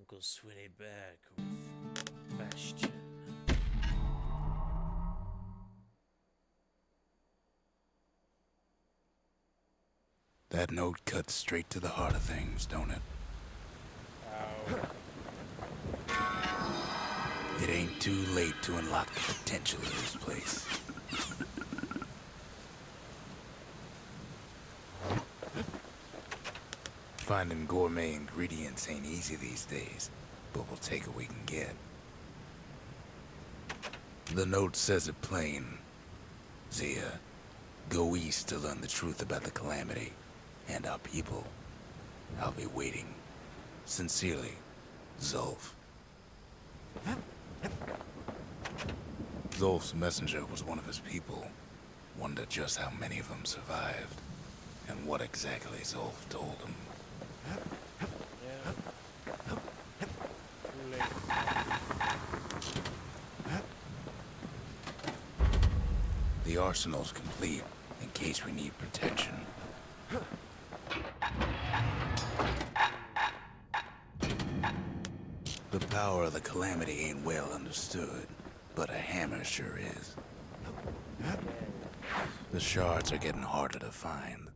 Uncle Swinney back with Bastion. That note cuts straight to the heart of things, don't it? It ain't too late to unlock the potential of this place. Finding gourmet ingredients ain't easy these days, but we'll take what we can get. The note says it plain. Zia, go east to learn the truth about the calamity and our people. I'll be waiting. Sincerely, Zulf. Zulf's messenger was one of his people. Wondered just how many of them survived, and what exactly Zulf told him. The arsenal's complete, in case we need protection. The power of the calamity ain't well understood, but a hammer sure is. The shards are getting harder to find.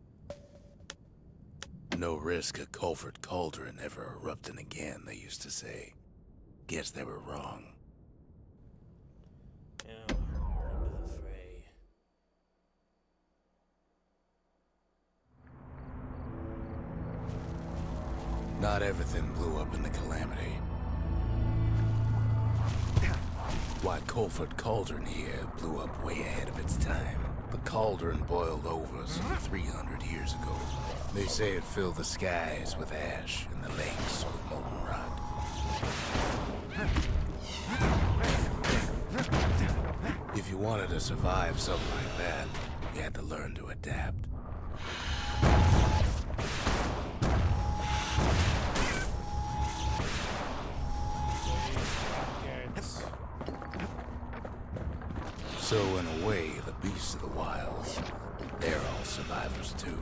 No risk of Culford Cauldron ever erupting again, they used to say. Guess they were wrong. Into the fray. Not everything blew up in the calamity. Why Culford Cauldron here blew up way ahead of its time. The cauldron boiled over some 300 years ago. They say it filled the skies with ash and the lakes with molten rock. If you wanted to survive something like that, you had to learn to adapt. So in a way, the beasts of the wilds, they're all survivors too.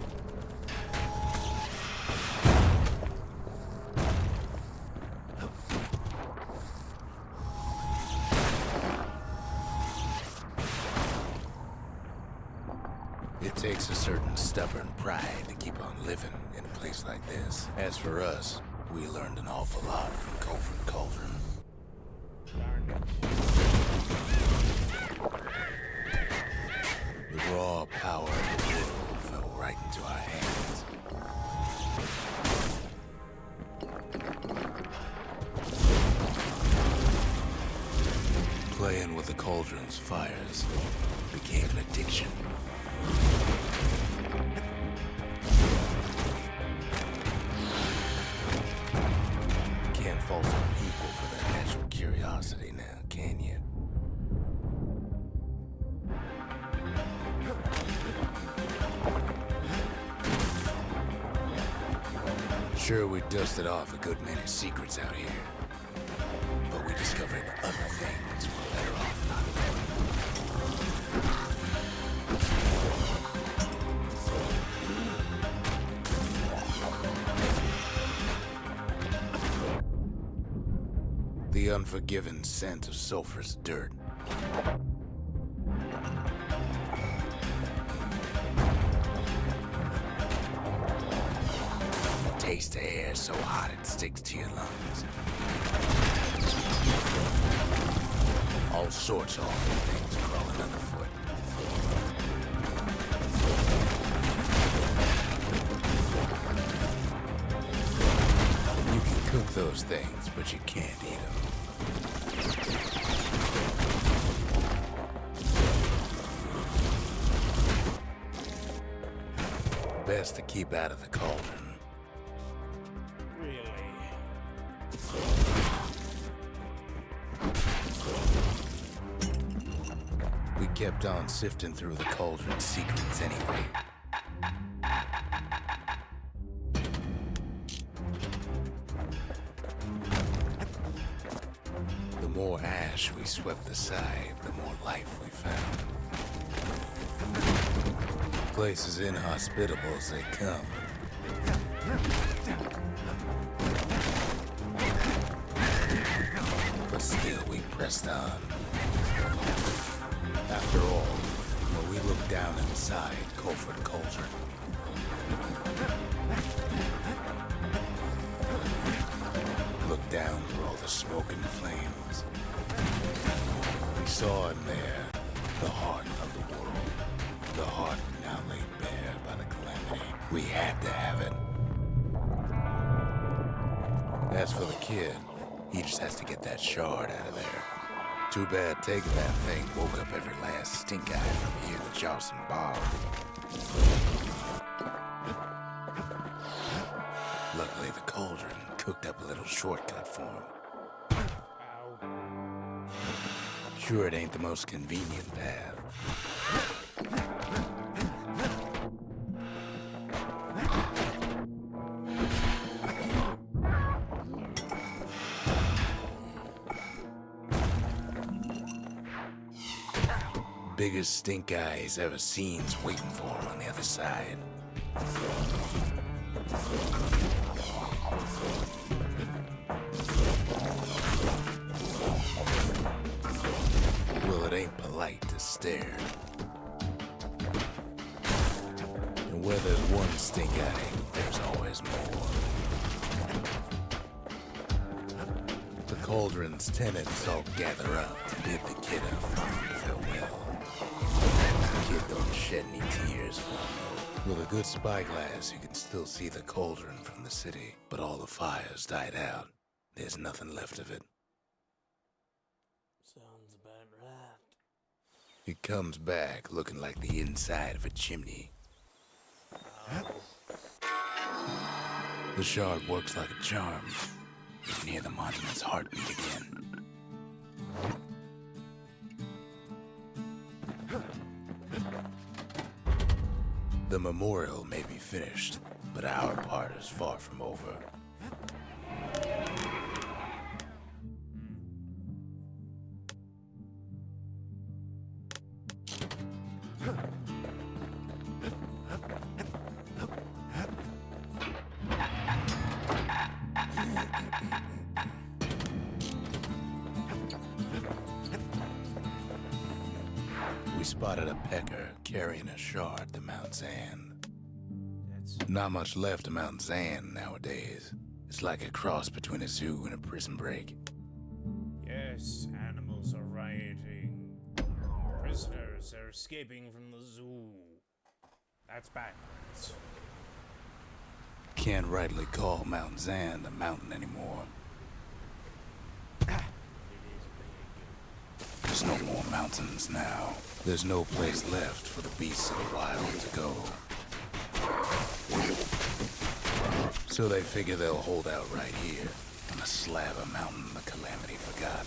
It takes a certain stubborn pride to keep on living in a place like this. As for us, we learned an awful lot from Culford Cauldron. The raw power of the world fell right into our hands. Playing with the cauldron's fires became an addiction. Can't fault our people for their natural curiosity now, can you? Sure, we dusted off a good many secrets out here, but we discovered other things we're better off not knowing. The unforgiving scent of sulfurous dirt. Taste the air so hot it sticks to your lungs. All sorts of awful things crawling underfoot. You can cook those things, but you can't eat them. Best to keep out of the cauldron. We kept on sifting through the cauldron's secrets anyway. The more ash we swept aside, the more life we found. Place as inhospitable as they come. pressed on. After all, when we looked down inside Colford Cauldron, looked down through all the smoke and flames, we saw in there the heart of the world, the heart now laid bare by the calamity. We had to have it. As for the kid, he just has to get that shard out of there. Too bad taking that thing woke up every last stink eye from here to Jocelyn Bar. Luckily, the cauldron cooked up a little shortcut for him. Sure, it ain't the most convenient path. Biggest stink eye he's ever seen's waiting for him on the other side. Well, it ain't polite to stare. And where there's one stink eye, there's always more. The cauldron's tenants all gather up to bid the kid a fond farewell. The kid don't shed any tears for him. With a good spyglass, you can still see the cauldron from the city, but all the fires died out. There's nothing left of it. Sounds about right. It comes back looking like the inside of a chimney. The shard works like a charm. You can hear the monument's heartbeat again. The memorial may be finished, but our part is far from over. We spotted a pecker carrying a shard to Mount Zan. Not much left of Mount Zan nowadays. It's like a cross between a zoo and a prison break. Yes, animals are rioting. Prisoners are escaping from the zoo. That's backwards. Can't rightly call Mount Zan a mountain anymore. It is big. There's no more mountains now. There's no place left for the beasts of the wild to go. So they figure they'll hold out right here, on a slab of mountain the calamity forgot.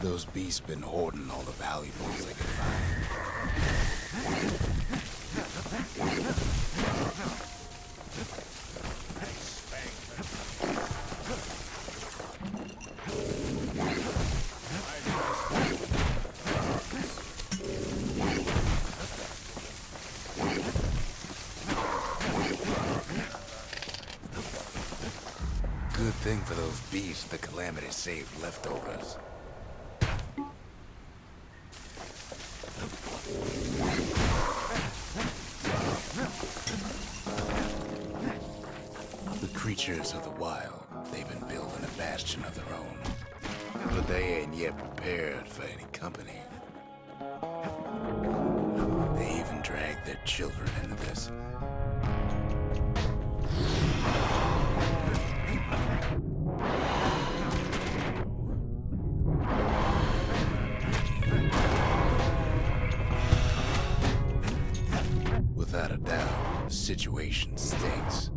Those beasts been hoarding all the valuables they could find. Good thing for those beasts the calamity saved leftovers. The creatures of the wild, they've been building a bastion of their own. But they ain't yet prepared for any company. They even dragged their children into this. Without a doubt, the situation stinks.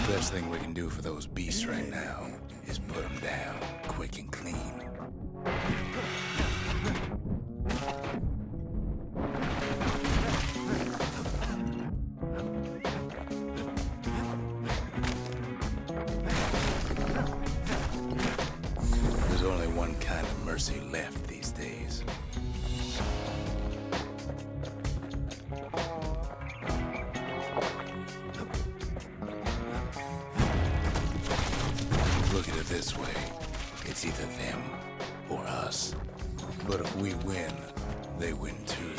Best thing we can do for those beasts right now is put them down quick and clean. mercy left these days. Look at it this way. It's either them or us. But if we win, they win too.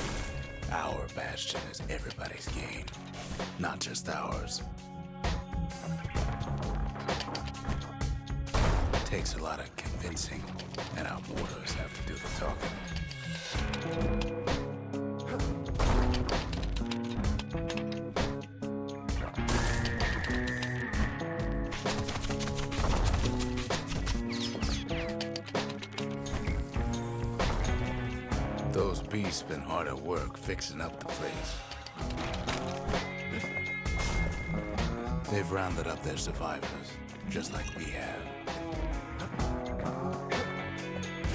Our Bastion is everybody's game, not just ours. Takes a lot of convincing, and our mortars have to do the talking. Those beasts been hard at work fixing up the place. They've rounded up their survivors, just like we have.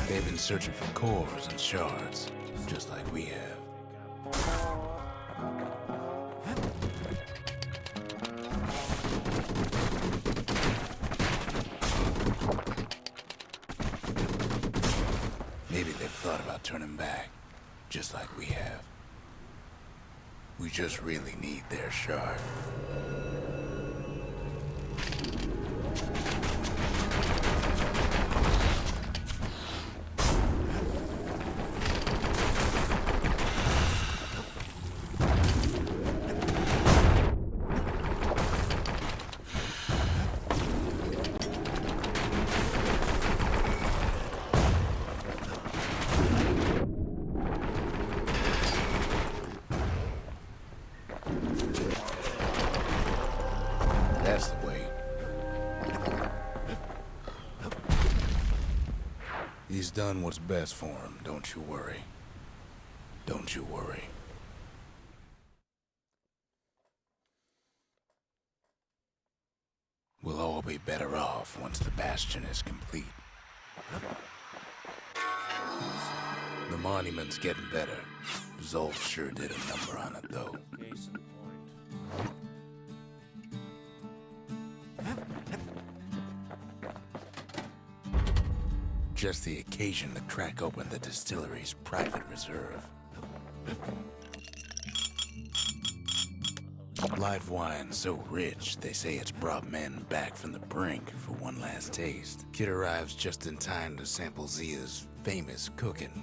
They've been searching for cores and shards, just like we have. Maybe they've thought about turning back, just like we have. We just really need their shard. That's the way. He's done what's best for him, don't you worry. Don't you worry. We'll all be better off once the Bastion is complete. The monument's getting better. Zolf sure did a number on it, though. Case in point. Just the occasion to crack open the distillery's private reserve. Live wine so rich, they say it's brought men back from the brink for one last taste. Kid arrives just in time to sample Zia's famous cooking.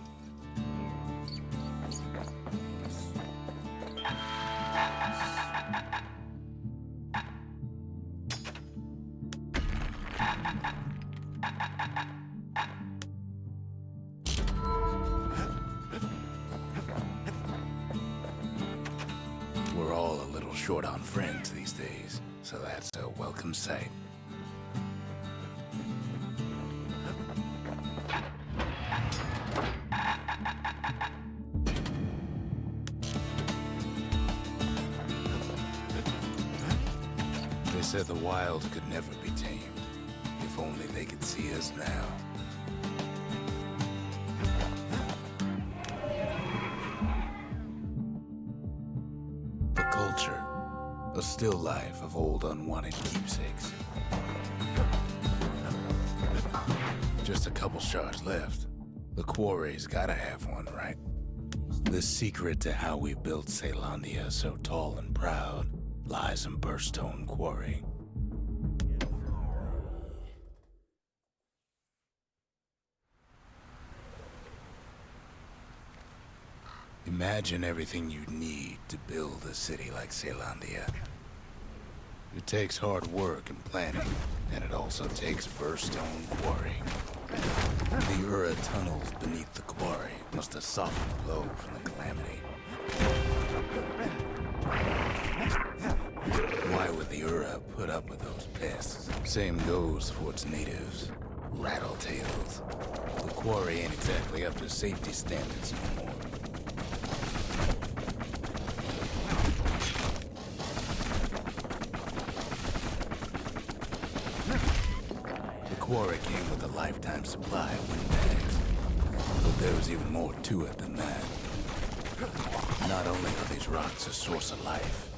We're all a little short on friends these days, so that's a welcome sight. They said the wild could never be tamed. If only they could see us now. The culture. A still life of old unwanted keepsakes. Just a couple shards left. The quarry's gotta have one, right? The secret to how we built Caelondia so tall and proud lies in Burstone Quarry. Imagine everything you'd need to build a city like Caelondia. It takes hard work and planning, and it also takes Burstone Quarry. The Ura tunnels beneath the quarry must have softened the blow from the calamity. Why would the Ura put up with those pests? Same goes for its natives, rattletails. The quarry ain't exactly up to safety standards anymore. The quarry came with a lifetime supply of windbags. But there was even more to it than that. Not only are these rocks a source of life,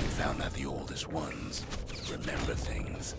we found that the oldest ones remember things.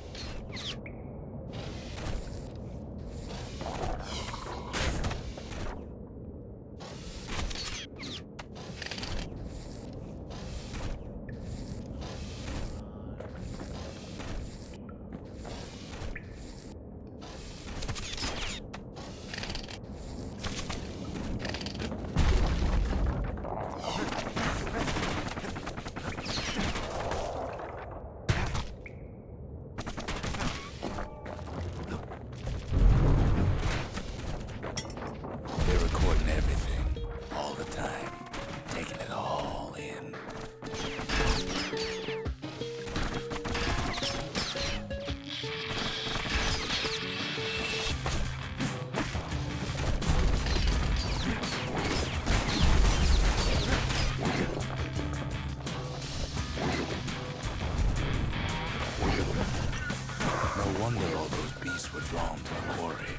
wonder all those beasts were drawn to the quarry.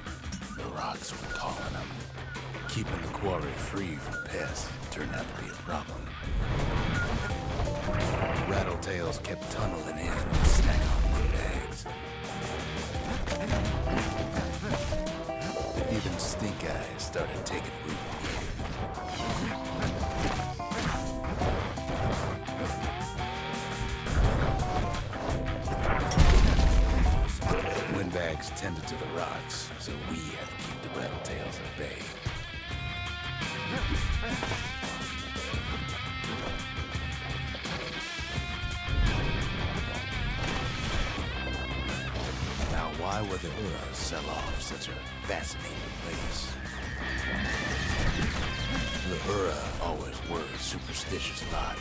The rocks were calling them. Keeping the quarry free from pests turned out to be a problem. Rattletails kept tunneling in to snack on windbags. Even stink eyes started taking root here. Windbags tended to the rocks, so we had to keep the rattletails at bay. Now, why would the Ura sell off such a fascinating place? The Ura always were a superstitious lot.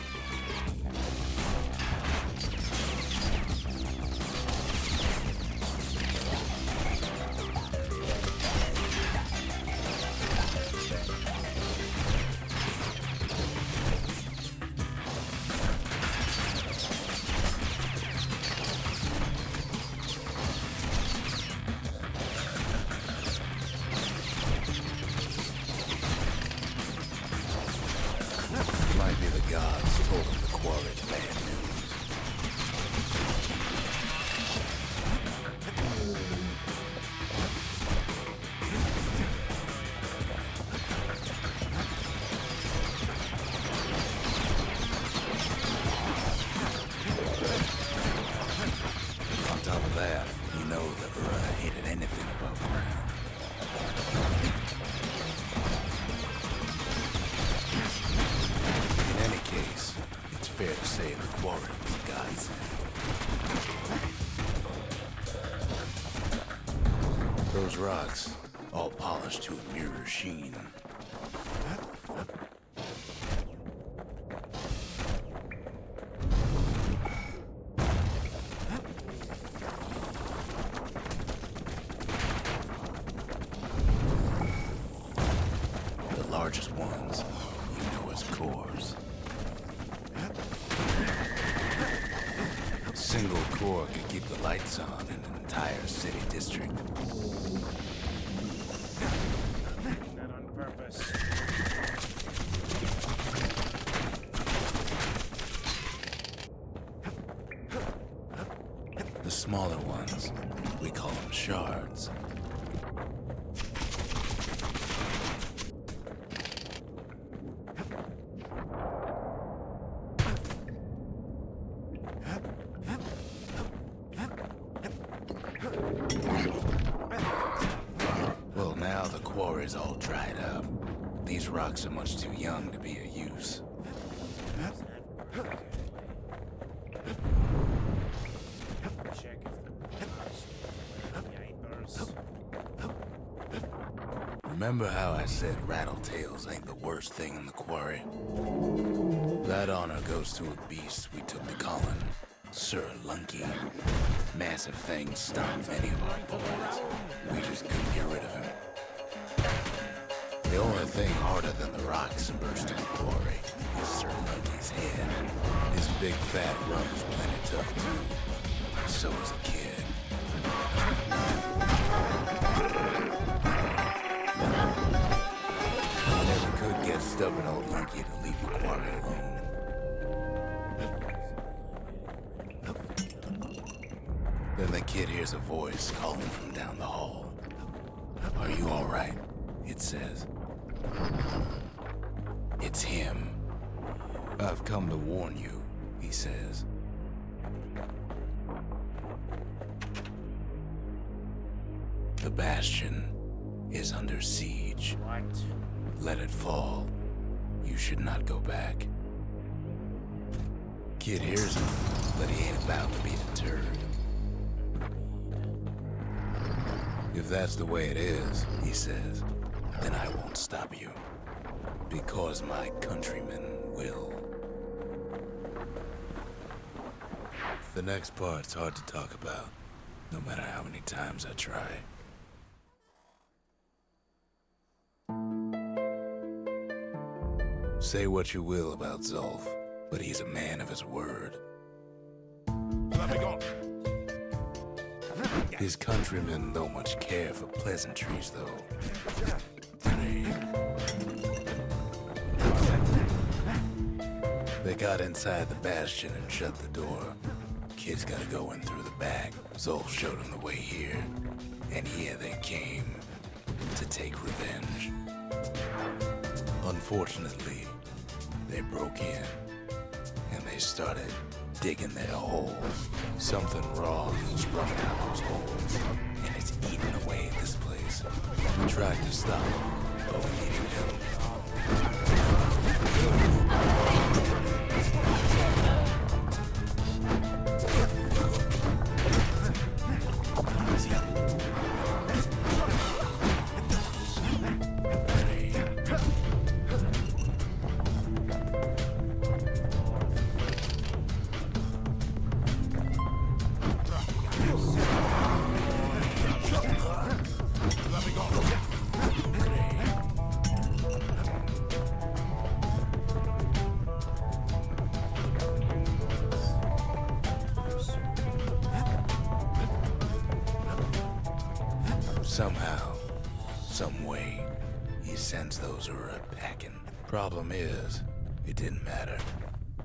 Might be the gods told them the quarry's bad news. On top of that, you know the Ura hated anything above ground. In any case, it's fair to say the quarry was a godsend. Those rocks, all polished to a mirror sheen. The largest ones, you know as cores. A single core could keep the lights on in an entire city district. That on purpose. The smaller ones, we call them shards. Well, now the quarry's all dried up. These rocks are much too young to be of use. Check if the neighbors. Remember how I said rattletails ain't the worst thing in the quarry? That honor goes to a beast we took to Colin, Sir Lunky. Massive things stomped many of our boys. We just couldn't get rid of him. The only thing harder than the rocks burst in the quarry is Sir Lunky's head. His big fat rump's plenty tough too. So is a kid. You never could get stubborn old Lunky to leave the quarry alone. Then the kid hears a voice calling from down the hall. Are you all right? It says. It's him. I've come to warn you, he says. The Bastion is under siege. What? Let it fall. You should not go back. Kid hears him, but he ain't about to be deterred. If that's the way it is, he says, then I won't stop you. Because my countrymen will. The next part's hard to talk about, no matter how many times I try. Say what you will about Zolf, but he's a man of his word. Let me go. His countrymen don't much care for pleasantries, though. They got inside the Bastion and shut the door. Kids gotta go in through the back. Zolf showed them the way here. And here they came to take revenge. Unfortunately, they broke in and they started digging their holes. Something wrong is sprung out of those holes, and it's eating away at this place. We tried to stop it, but we needed help. Somehow, some way, he sends those Ura packing. Problem is, it didn't matter.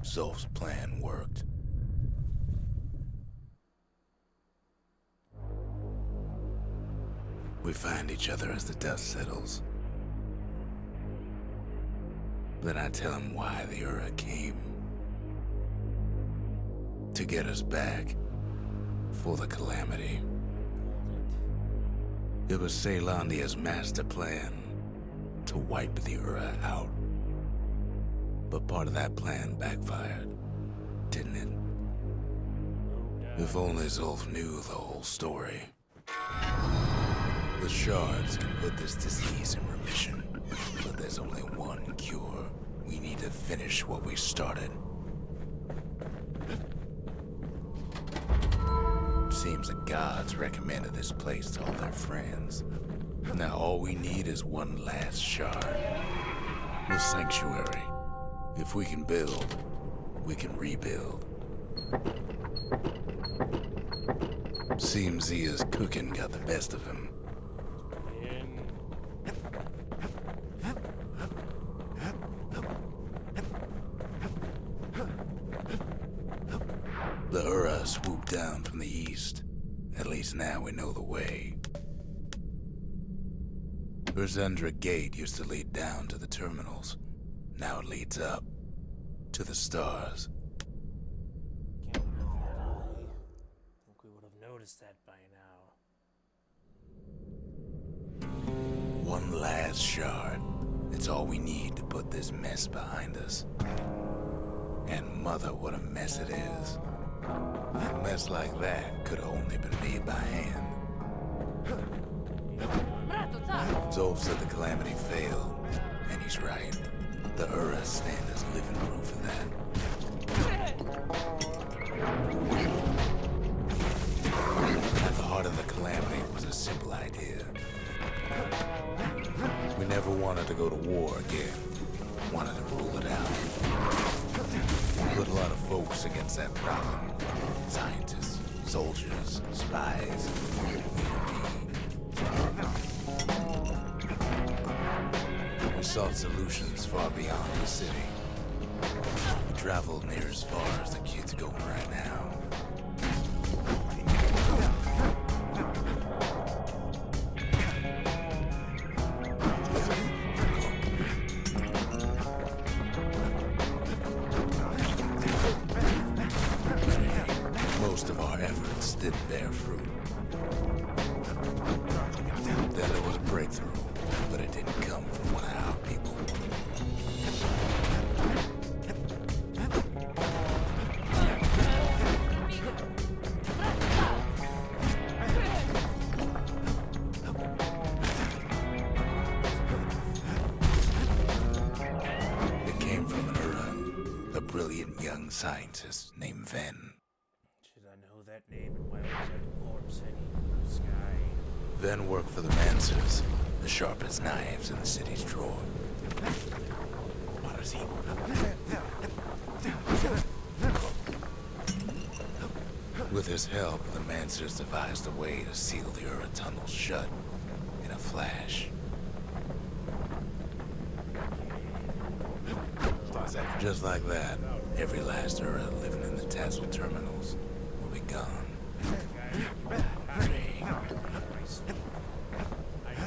Zolf's plan worked. We find each other as the dust settles. Then I tell him why the Ura came. To get us back. For the Calamity. It was Caelondia's master plan to wipe the Ura out. But part of that plan backfired, didn't it? If only Zolf knew the whole story. The shards can put this disease in remission, but there's only one cure. We need to finish what we started. Seems the gods recommended this place to all their friends. Now all we need is one last shard. The sanctuary. If we can build, we can rebuild. Seems Zia's cooking got the best of him. The Ura swooped down from the east. At least now we know the way. Verzendra Gate used to lead down to the terminals. Now it leads up to the stars. Can't believe that I think we would have noticed that by now. One last shard. It's all we need to put this mess behind us. And mother, what a mess it is. A mess like that could have only been made by hand. Zolf said the Calamity failed, and he's right. The Ura stand as living proof of that. At the heart of the Calamity was a simple idea. We never wanted to go to war again. Wanted to rule it out. Put a lot of folks against that problem. Scientists, soldiers, spies, even me. We sought solutions far beyond the city. We traveled near as far as the kid's going right now. Most of our efforts didn't bear fruit. Then there was a breakthrough, but it didn't come from one of our people. It came from an Ura, a brilliant young scientist named Ven. Should I know that name and why was that corpse hanging in the sky? Ven worked for the Mancers, the sharpest knives in the city's drawer. What is he? With his help, the Mancers devised a way to seal the Ura tunnel shut in a flash. Just like that, every last Ura living in the Tassel terminals will be gone. Free. I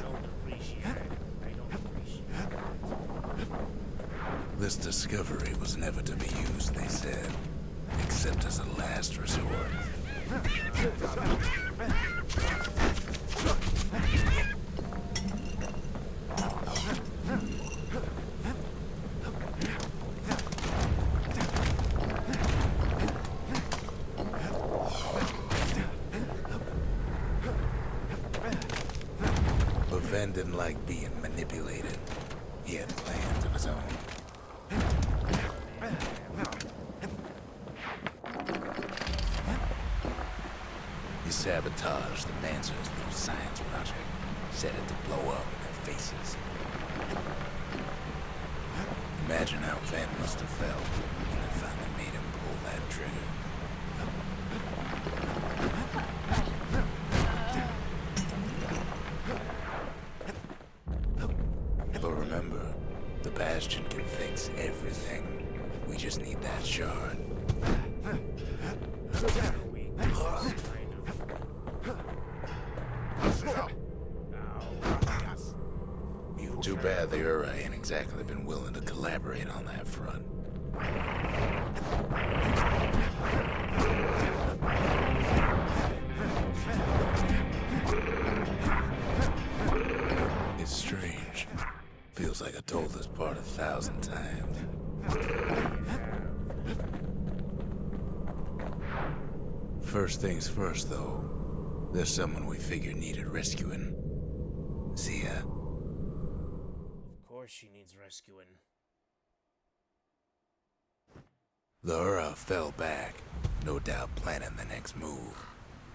don't appreciate it. I don't appreciate it. This discovery was never to be used, they said, except as a last resort. But Ven didn't like being manipulated. He had plans of his own. He sabotaged the Mancers' new science project, set it to blow up in their faces. Imagine how Ven must have felt when they finally made him pull that trigger. But remember, the Bastion can fix everything. We just need that shard. Too bad the Ura ain't exactly been willing to collaborate on that front. It's strange. Feels like I told this part 1,000 times. First things first, though. There's someone we figured needed rescuing. Zia. Of course she needs rescuing. The Ura fell back, no doubt planning the next move,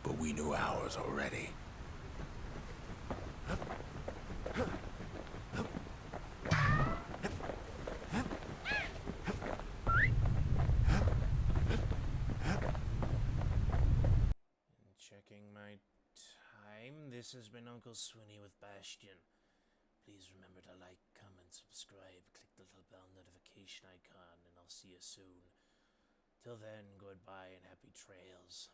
but we knew ours already. Checking my time. This has been Uncle Swinney with Bastion. Please remember to like, comment, subscribe, click the little bell notification icon, and I'll see you soon. Till then, goodbye and happy trails.